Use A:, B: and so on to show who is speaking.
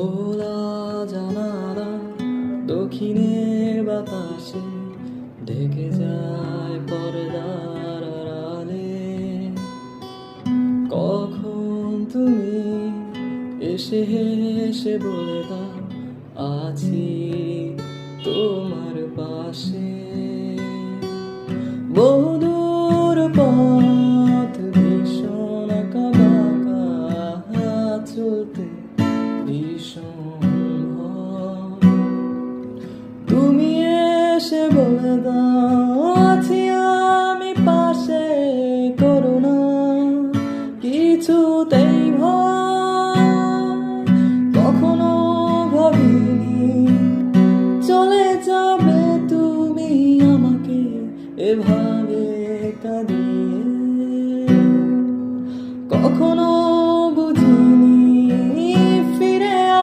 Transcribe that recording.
A: খোলা জানালা দক্ষিণের বাতাসে ঢেকে যায় পর্দার আড়ালে। কখন তুমি এসে হেসে বলে দাও আছি তোমার পাশে। বহুদূর পথ ভীষণ আঁকা বাঁকা, চলতে ভীষণ ভয়। তুমি এসে বলে দাও আছি আমি পাশে, করো না কিছুতেই ভয়। কখনো ভাবিনি চলে যাবে তুমি আমাকে এভাবে কাঁদিয়ে।